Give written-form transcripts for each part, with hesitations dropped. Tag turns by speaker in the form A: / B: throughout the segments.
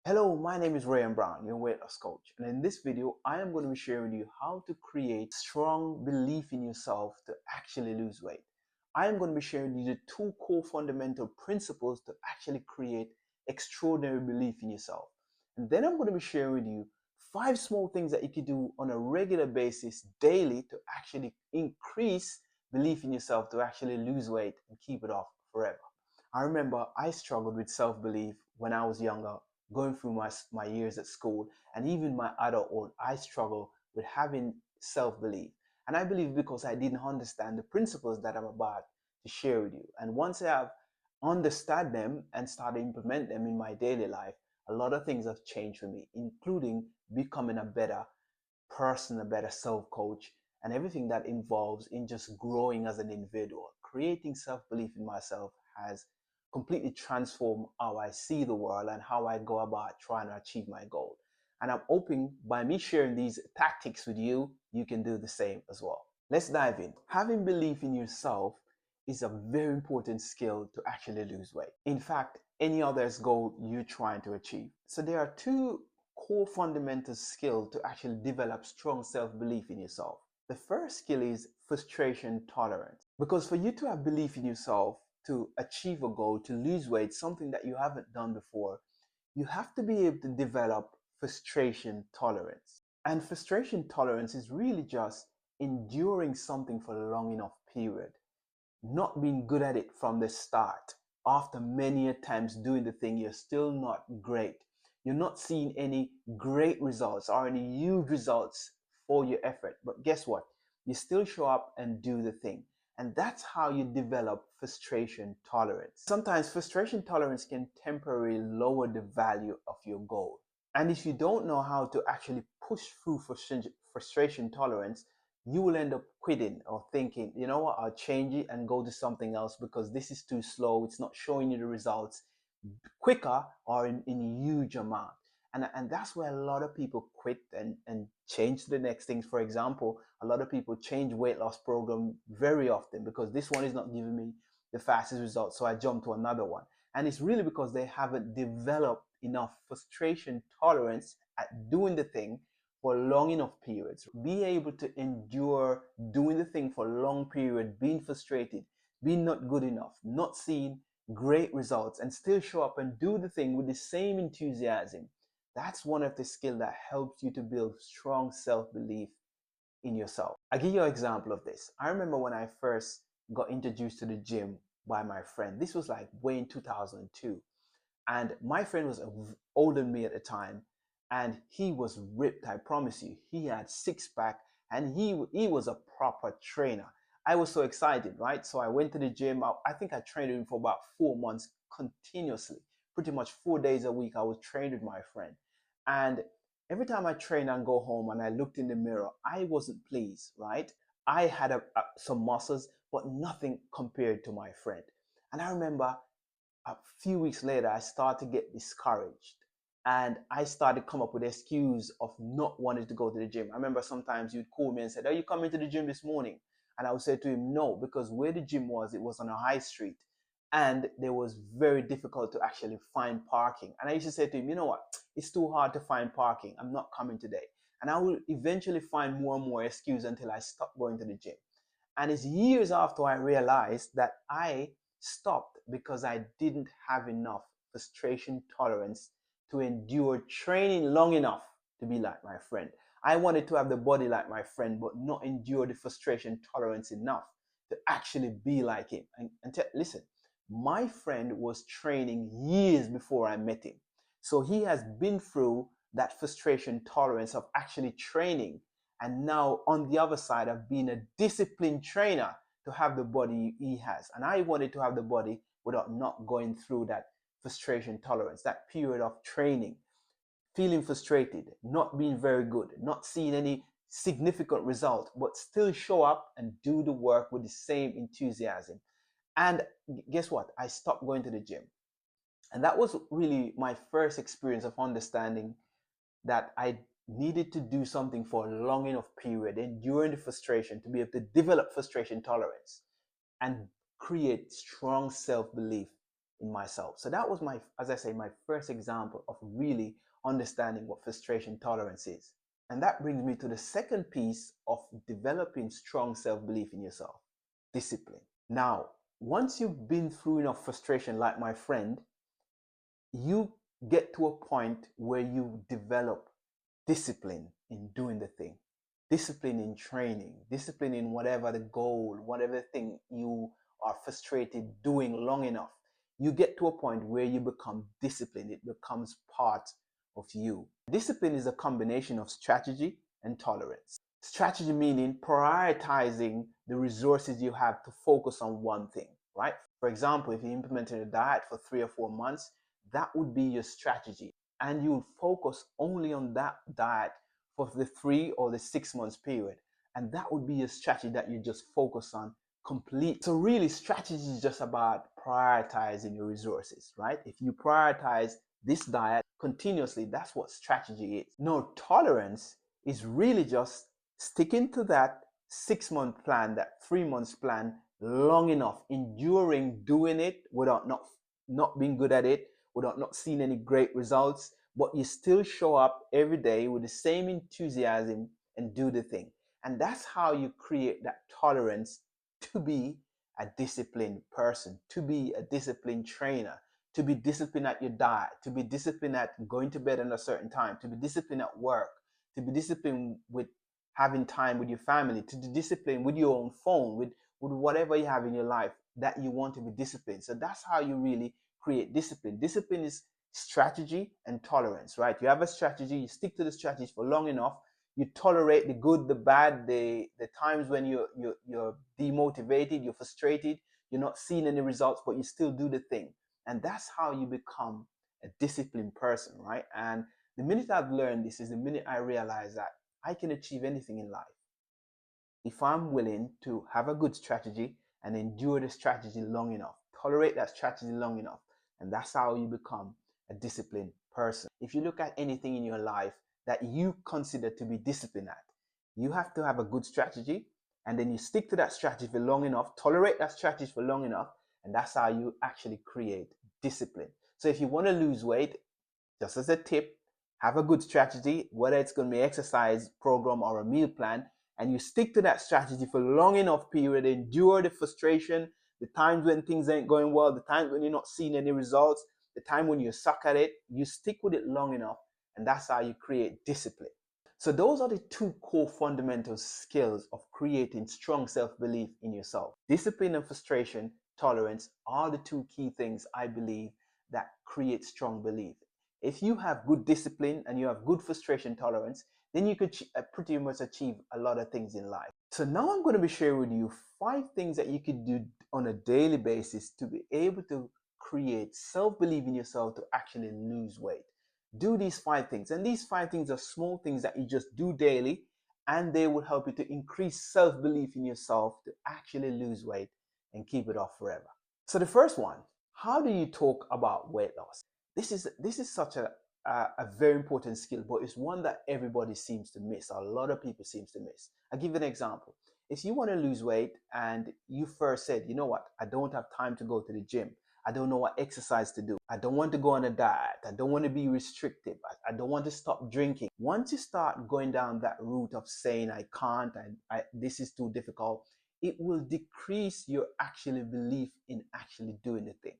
A: Hello, my name is Ryan Brown, your weight loss coach. And in this video, I am going to be sharing with you how to create strong belief in yourself to actually lose weight. I am going to be sharing with you the two core fundamental principles to actually create extraordinary belief in yourself. And then I'm going to be sharing with you 5 small things that you can do on a regular basis daily to actually increase belief in yourself to actually lose weight and keep it off forever. I remember I struggled with self belief when I was younger, going through my years at school, and even my adulthood. I struggle with having self belief. And I believe because I didn't understand the principles that I'm about to share with you. And once I have understood them and started to implement them in my daily life, a lot of things have changed for me, including becoming a better person, a better self coach, and everything that involves in just growing as an individual. Creating self belief in myself has completely transformed how I see the world and how I go about trying to achieve my goal. And I'm hoping by me sharing these tactics with you, you can do the same as well. Let's dive in. Having belief in yourself is a very important skill to actually lose weight. In fact, any other's goal you're trying to achieve. So there are two core fundamental skills to actually develop strong self-belief in yourself. The first skill is frustration tolerance. Because for you to have belief in yourself, to achieve a goal, to lose weight, something that you haven't done before, you have to be able to develop frustration tolerance. And frustration tolerance is really just enduring something for a long enough period, not being good at it from the start. After many times doing the thing, you're still not great. You're not seeing any great results or any huge results for your effort. But guess what? You still show up and do the thing. And that's how you develop frustration tolerance. Sometimes frustration tolerance can temporarily lower the value of your goal. And if you don't know how to actually push through frustration tolerance, you will end up quitting or thinking, you know what, I'll change it and go to something else because this is too slow. It's not showing you the results quicker or in a huge amount. And that's where a lot of people quit and change to the next things. For example, a lot of people change weight loss program very often because this one is not giving me the fastest results. So I jump to another one. And it's really because they haven't developed enough frustration tolerance at doing the thing for long enough periods. Be able to endure doing the thing for a long period, being frustrated, being not good enough, not seeing great results, and still show up and do the thing with the same enthusiasm. That's one of the skills that helps you to build strong self-belief in yourself. I'll give you an example of this. I remember when I first got introduced to the gym by my friend. This was like way in 2002. And my friend was older than me at the time, and he was ripped. I promise you, he had six pack, and he was a proper trainer. I was so excited, right? So I went to the gym. I think I trained with him for about 4 months continuously, pretty much 4 days a week. I was trained with my friend, and every time I train and go home and I looked in the mirror, I wasn't pleased, right? I had some muscles, but nothing compared to my friend. And I remember a few weeks later, I started to get discouraged and I started to come up with an excuse of not wanting to go to the gym. I remember sometimes you'd call me and said, "Are you coming to the gym this morning?" And I would say to him, "No," because where the gym was, it was on a high street and there was very difficult to actually find parking. And I used to say to him, "You know what? It's too hard to find parking. I'm not coming today." And I will eventually find more and more excuses until I stopped going to the gym. And it's years after I realized that I stopped because I didn't have enough frustration tolerance to endure training long enough to be like my friend. I wanted to have the body like my friend, but not endure the frustration tolerance enough to actually be like him. Listen, my friend was training years before I met him. So he has been through that frustration tolerance of actually training, and now on the other side of being a disciplined trainer to have the body he has. And I wanted to have the body without not going through that frustration tolerance, that period of training, feeling frustrated, not being very good, not seeing any significant result, but still show up and do the work with the same enthusiasm. And guess what? I stopped going to the gym. And that was really my first experience of understanding that I needed to do something for a long enough period, enduring the frustration to be able to develop frustration tolerance and create strong self-belief in myself. So that was my, as I say, my first example of really understanding what frustration tolerance is. And that brings me to the second piece of developing strong self-belief in yourself: discipline. Now, once you've been through enough frustration, like my friend, you get to a point where you develop discipline in doing the thing, discipline in training, discipline in whatever the goal, whatever thing you are frustrated doing long enough. You get to a point where you become disciplined, it becomes part of you. Discipline is a combination of strategy and tolerance. Strategy meaning prioritizing the resources you have to focus on one thing, right? For example, if you implemented a diet for 3 or 4 months, that would be your strategy. And you would focus only on that diet for the 3 or 6 months period. And that would be your strategy that you just focus on complete. So really, strategy is just about prioritizing your resources, right? If you prioritize this diet continuously, that's what strategy is. No, tolerance is really just sticking to that 6 month plan, that 3 months plan long enough, enduring doing it without not being good at it, without not seeing any great results, but you still show up every day with the same enthusiasm and do the thing. And that's how you create that tolerance to be a disciplined person, to be a disciplined trainer, to be disciplined at your diet, to be disciplined at going to bed at a certain time, to be disciplined at work, to be disciplined with having time with your family, to be disciplined with your own phone, with whatever you have in your life that you want to be disciplined. So that's how you really create discipline. Discipline is strategy and tolerance, right? You have a strategy, you stick to the strategy for long enough, you tolerate the good, the bad, the times when you're demotivated, you're frustrated, you're not seeing any results, but you still do the thing. And that's how you become a disciplined person, right? And the minute I've learned this is the minute I realize that I can achieve anything in life if I'm willing to have a good strategy and endure the strategy long enough, tolerate that strategy long enough. And that's how you become a disciplined person. If you look at anything in your life that you consider to be disciplined at, you have to have a good strategy, and then you stick to that strategy for long enough, tolerate that strategy for long enough, and that's how you actually create discipline. So if you want to lose weight, just as a tip, have a good strategy, whether it's going to be an exercise program or a meal plan, and you stick to that strategy for long enough period, endure the frustration, the times when things ain't going well, the times when you're not seeing any results, the time when you suck at it, you stick with it long enough, and that's how you create discipline. So those are the two core fundamental skills of creating strong self-belief in yourself. Discipline and frustration tolerance are the two key things I believe that create strong belief. If you have good discipline and you have good frustration tolerance, then you could pretty much achieve a lot of things in life. So now I'm going to be sharing with you 5 things that you could do on a daily basis to be able to create self-belief in yourself to actually lose weight. Do these 5 things, and these 5 things are small things that you just do daily, and they will help you to increase self-belief in yourself to actually lose weight and keep it off forever. So the first one, how do you talk about weight loss? This is such a very important skill, but it's one that everybody seems to miss. A lot of people seems to miss. I'll give you an example. If you want to lose weight and you first said, you know what, I don't have time to go to the gym, I don't know what exercise to do, I don't want to go on a diet, I don't want to be restrictive, I don't want to stop drinking. Once you start going down that route of saying I can't, this is too difficult, it will decrease your actual belief in actually doing the thing.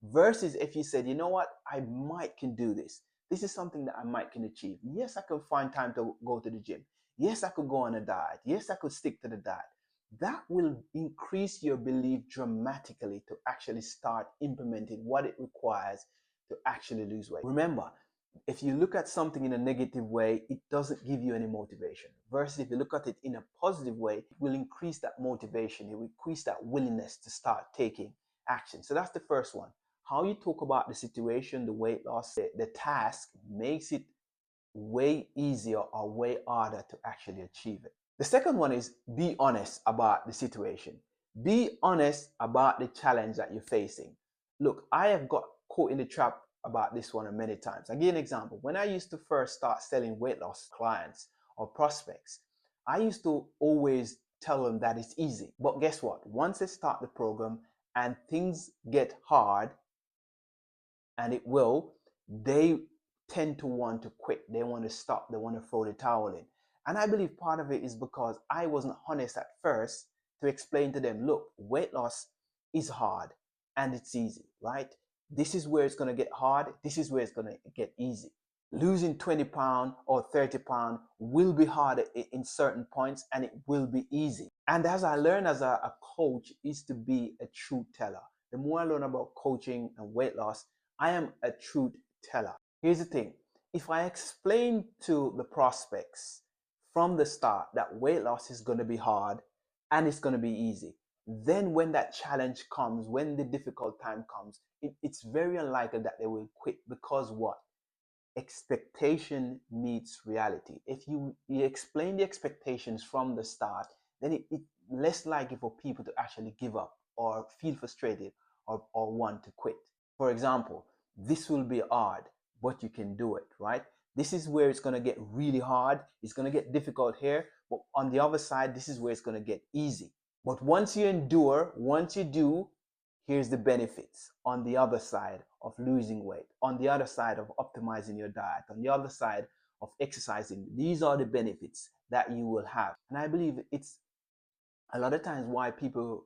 A: Versus if you said, you know what, I might can do this. This is something that I might can achieve. Yes, I can find time to go to the gym. Yes, I could go on a diet. Yes, I could stick to the diet. That will increase your belief dramatically to actually start implementing what it requires to actually lose weight. Remember, if you look at something in a negative way, it doesn't give you any motivation. Versus if you look at it in a positive way, it will increase that motivation. It will increase that willingness to start taking action. So that's the first one. How you talk about the situation, the weight loss, the task makes it way easier or way harder to actually achieve it. The second one is be honest about the situation. Be honest about the challenge that you're facing. Look, I have got caught in the trap about this one many times. I'll give you an example. When I used to first start selling weight loss clients or prospects, I used to always tell them that it's easy. But guess what? Once they start the program and things get hard, and it will, they tend to want to quit. They want to stop. They want to throw the towel in. And I believe part of it is because I wasn't honest at first to explain to them, look, weight loss is hard and it's easy, right? This is where it's going to get hard. This is where it's going to get easy. Losing 20 pounds or 30 pounds will be hard in certain points, and it will be easy. And as I learned as a coach is to be a truth teller. The more I learn about coaching and weight loss, I am a truth teller. Here's the thing. If I explain to the prospects from the start that weight loss is going to be hard and it's going to be easy, then when that challenge comes, when the difficult time comes, it's very unlikely that they will quit. Because what? Expectation meets reality. If you explain the expectations from the start, then it's less likely for people to actually give up or feel frustrated or want to quit. For example, this will be hard, but you can do it, right? This is where it's going to get really hard. It's going to get difficult here, but on the other side, this is where it's going to get easy. But once you endure, once you do, here's the benefits on the other side of losing weight, on the other side of optimizing your diet, on the other side of exercising. These are the benefits that you will have. And I believe it's a lot of times why people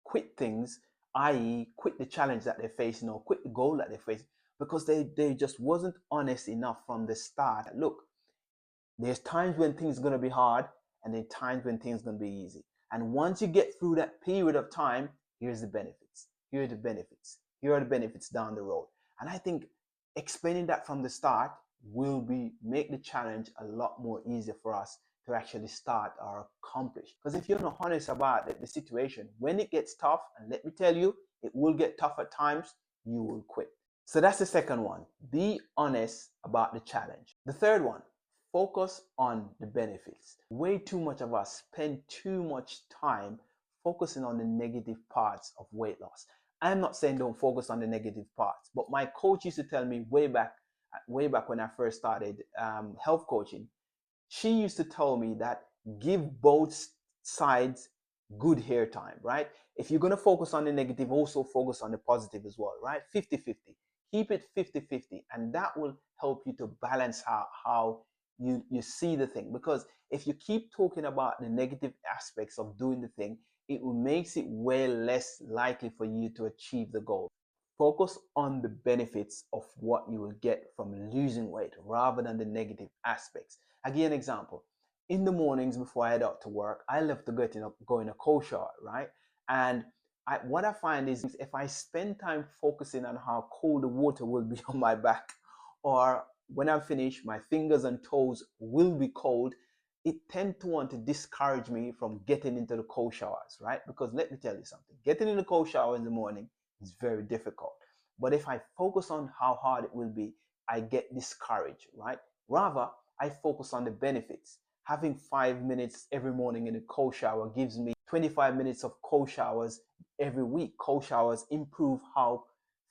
A: quit things, i.e., quit the challenge that they're facing or quit the goal that they're facing, because they just wasn't honest enough from the start. Look, there's times when things are going to be hard, and there's times when things are going to be easy. And once you get through that period of time, here's the benefits. Here are the benefits. Here are the benefits down the road. And I think explaining that from the start will make the challenge a lot more easier for us to actually start or accomplish. Because if you're not honest about the situation, when it gets tough, and let me tell you, it will get tough at times, you will quit. So that's the second one. Be honest about the challenge. The third one, focus on the benefits. Way too much of us spend too much time focusing on the negative parts of weight loss. I'm not saying don't focus on the negative parts, but my coach used to tell me way back when I first started health coaching, she used to tell me that give both sides good hair time, right? If you're going to focus on the negative, also focus on the positive as well, right? 50-50. Keep it 50-50, and that will help you to balance how you see the thing. Because if you keep talking about the negative aspects of doing the thing, it makes it way less likely for you to achieve the goal. Focus on the benefits of what you will get from losing weight rather than the negative aspects. I'll give you an example. In the mornings before I head out to work, I love to go in a cold shower, right? And what I find is if I spend time focusing on how cold the water will be on my back, or when I'm finished, my fingers and toes will be cold, it tends to want to discourage me from getting into the cold showers, right? Because let me tell you something, getting in the cold shower in the morning is very difficult. But if I focus on how hard it will be, I get discouraged, right? Rather, I focus on the benefits. Having 5 minutes every morning in a cold shower gives me 25 minutes of cold showers every week. Cold showers improve how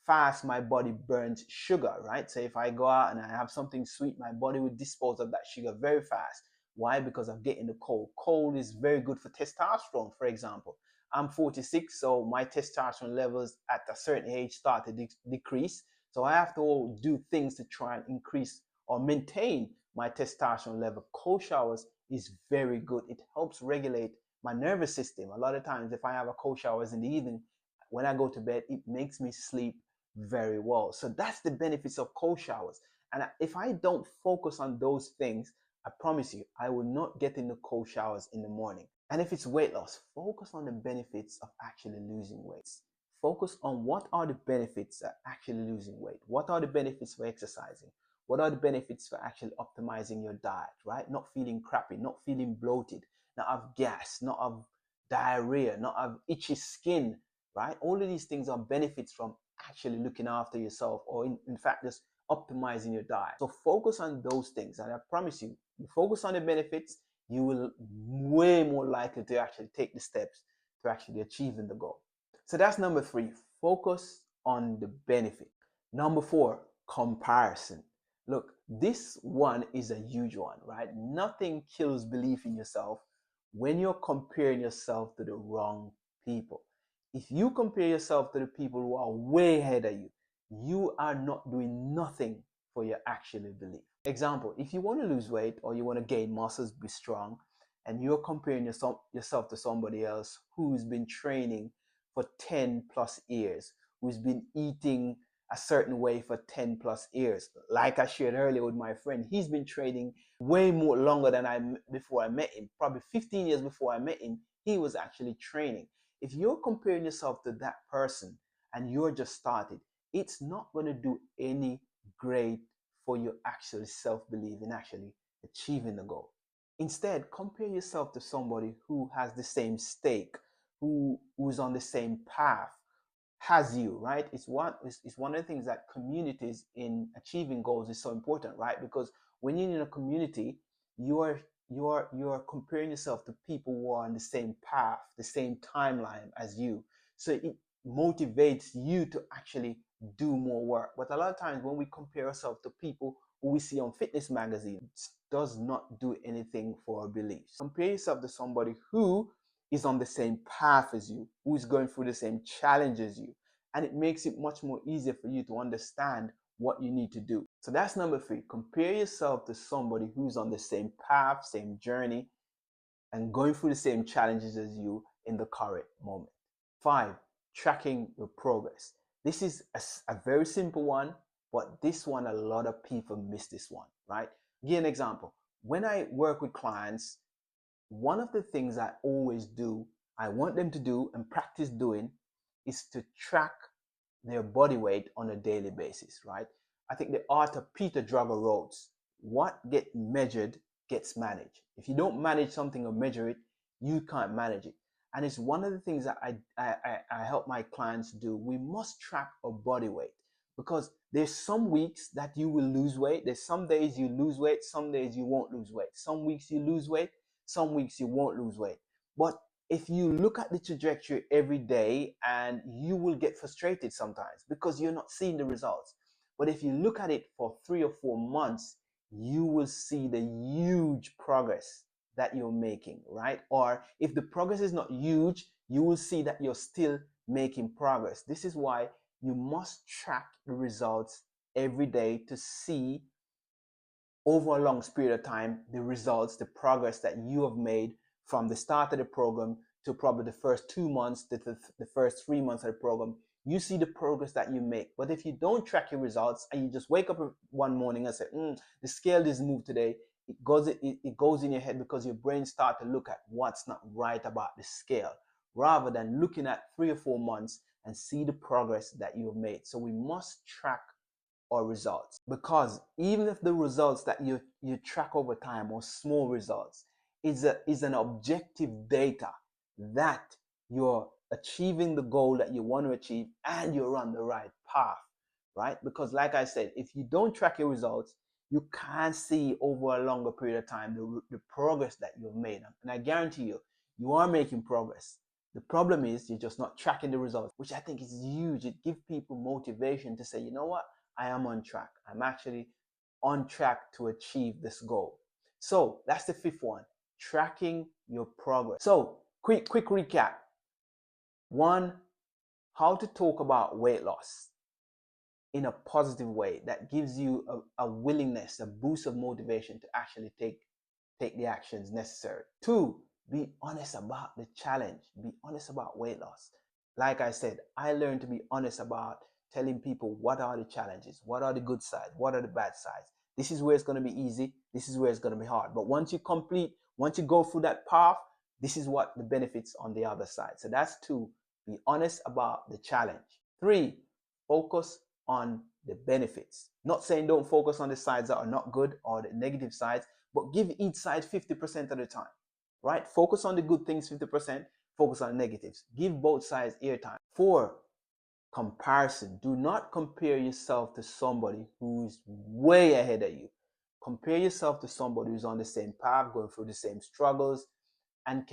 A: fast my body burns sugar, right? So if I go out and I have something sweet, my body will dispose of that sugar very fast. Why? Because I'm getting the cold. Cold is very good for testosterone, for example. I'm 46, so my testosterone levels at a certain age start to decrease. So I have to do things to try and increase or maintain my testosterone level. Cold showers is very good. It helps regulate my nervous system. A lot of times, if I have a cold showers in the evening, when I go to bed, it makes me sleep very well. So that's the benefits of cold showers. And if I don't focus on those things, I promise you, I will not get in the cold showers in the morning. And if it's weight loss, focus on the benefits of actually losing weight. Focus on what are the benefits of actually losing weight. What are the benefits for exercising? What are the benefits for actually optimizing your diet, right? Not feeling crappy, not feeling bloated, not have gas, not have diarrhea, not have itchy skin, right? All of these things are benefits from actually looking after yourself, or in fact, just optimizing your diet. So focus on those things. And I promise you, you focus on the benefits, you will way more likely to actually take the steps to actually achieving the goal. So that's number 3, focus on the benefit. Number 4, comparison. Look, this one is a huge one, right? Nothing kills belief in yourself when you're comparing yourself to the wrong people. If you compare yourself to the people who are way ahead of you, you are not doing nothing for your actual belief. Example, if you want to lose weight or you want to gain muscles, be strong, and you're comparing yourself to somebody else who's been training for 10 plus years, who's been eating a certain way for 10 plus years. Like I shared earlier with my friend, he's been training way more longer than before I met him. Probably 15 years before I met him, he was actually training. If you're comparing yourself to that person and you're just started, it's not going to do any great for your actual self-belief in actually achieving the goal. Instead, compare yourself to somebody who has the same stake, who's on the same path has you, right? It's one of the things that communities in achieving goals is so important, right? Because when you're in a community, you're comparing yourself to people who are on the same path, the same timeline as you. So it motivates you to actually do more work. But a lot of times when we compare ourselves to people who we see on fitness magazines, does not do anything for our beliefs. Compare yourself to somebody who is on the same path as you, who is going through the same challenge as you. And it makes it much more easier for you to understand what you need to do. So that's number 3. Compare yourself to somebody who's on the same path, same journey, and going through the same challenges as you in the current moment. 5, tracking your progress. This is a very simple one, but this one, a lot of people miss this one, right? Give you an example. When I work with clients, one of the things I always do, I want them to do and practice doing, is to track their body weight on a daily basis, right? I think the author Peter Drucker wrote, what gets measured gets managed. If you don't manage something or measure it, you can't manage it. And it's one of the things that I help my clients do. We must track our body weight, because there's some weeks that you will lose weight. There's some days you lose weight, some days you won't lose weight. Some weeks you lose weight, some weeks you won't lose weight. But if you look at the trajectory every day, and you will get frustrated sometimes because you're not seeing the results. But if you look at it for 3 or 4 months, you will see the huge progress that you're making, right? Or if the progress is not huge, you will see that you're still making progress. This is why you must track the results every day to see over a long period of time the results, the progress that you have made from the start of the program to probably the first 2 months, the first 3 months of the program. You see the progress that you make. But if you don't track your results and you just wake up one morning and say, the scale didn't move today, it goes in your head, because your brain starts to look at what's not right about the scale, rather than looking at 3 or 4 months and see the progress that you have made. So we must track or results, because even if the results that you track over time or small results is an objective data that you're achieving the goal that you want to achieve and you're on the right path, right? Because like I said, if you don't track your results, you can't see over a longer period of time the progress that you've made. And I guarantee you are making progress. The problem is you're just not tracking the results, which I think is huge. It gives people motivation to say, you know what, I am on track. I'm actually on track to achieve this goal. So that's the 5th one, tracking your progress. So quick recap. 1, how to talk about weight loss in a positive way that gives you a willingness, a boost of motivation to actually take the actions necessary. 2, be honest about the challenge. Be honest about weight loss. Like I said, I learned to be honest about telling people what are the challenges, what are the good sides, what are the bad sides. This is where it's going to be easy, this is where it's going to be hard. But once you go through that path, this is what the benefits on the other side. So that's 2, be honest about the challenge. 3, focus on the benefits. Not saying don't focus on the sides that are not good or the negative sides, but give each side 50% of the time, right? Focus on the good things 50%, focus on the negatives. Give both sides airtime. 4, comparison. Do not compare yourself to somebody who's way ahead of you. Compare yourself to somebody who's on the same path, going through the same struggles, and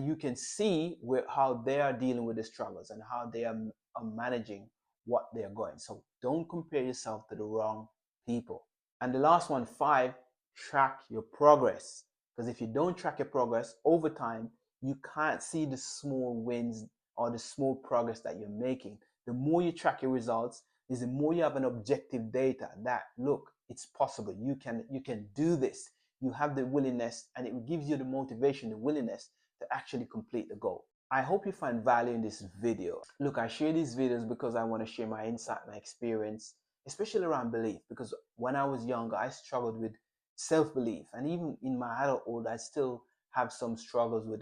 A: you can see how they are dealing with the struggles and how they are managing what they're going. So don't compare yourself to the wrong people. And the last one, 5, track your progress. Because if you don't track your progress over time, you can't see the small wins or the small progress that you're making. The more you track your results, is the more you have an objective data that, look, it's possible. You can do this. You have the willingness, and it gives you the motivation, the willingness to actually complete the goal. I hope you find value in this video. Look, I share these videos because I want to share my insight, my experience, especially around belief. Because when I was younger, I struggled with self-belief, and even in my adulthood, I still have some struggles with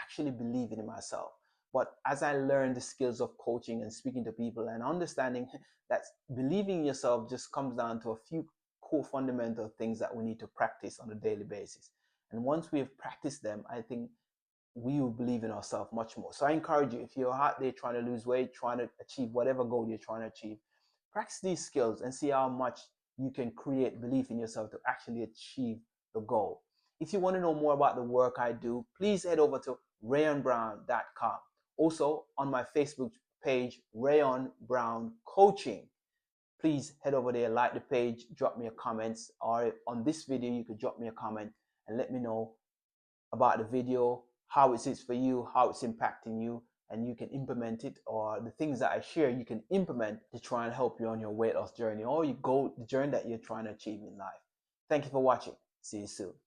A: actually believing in myself. But as I learned the skills of coaching and speaking to people and understanding that believing in yourself just comes down to a few core fundamental things that we need to practice on a daily basis. And once we have practiced them, I think we will believe in ourselves much more. So I encourage you, if you're out there trying to lose weight, trying to achieve whatever goal you're trying to achieve, practice these skills and see how much you can create belief in yourself to actually achieve the goal. If you want to know more about the work I do, please head over to rayonbrown.com. Also on my Facebook page, Rayon Brown Coaching. Please head over there, like the page, drop me a comment, or on this video you could drop me a comment and let me know about the video, how it is for you, how it's impacting you, and you can implement it, or the things that I share you can implement to try and help you on your weight loss journey or the journey that you're trying to achieve in life. Thank you for watching. See you soon.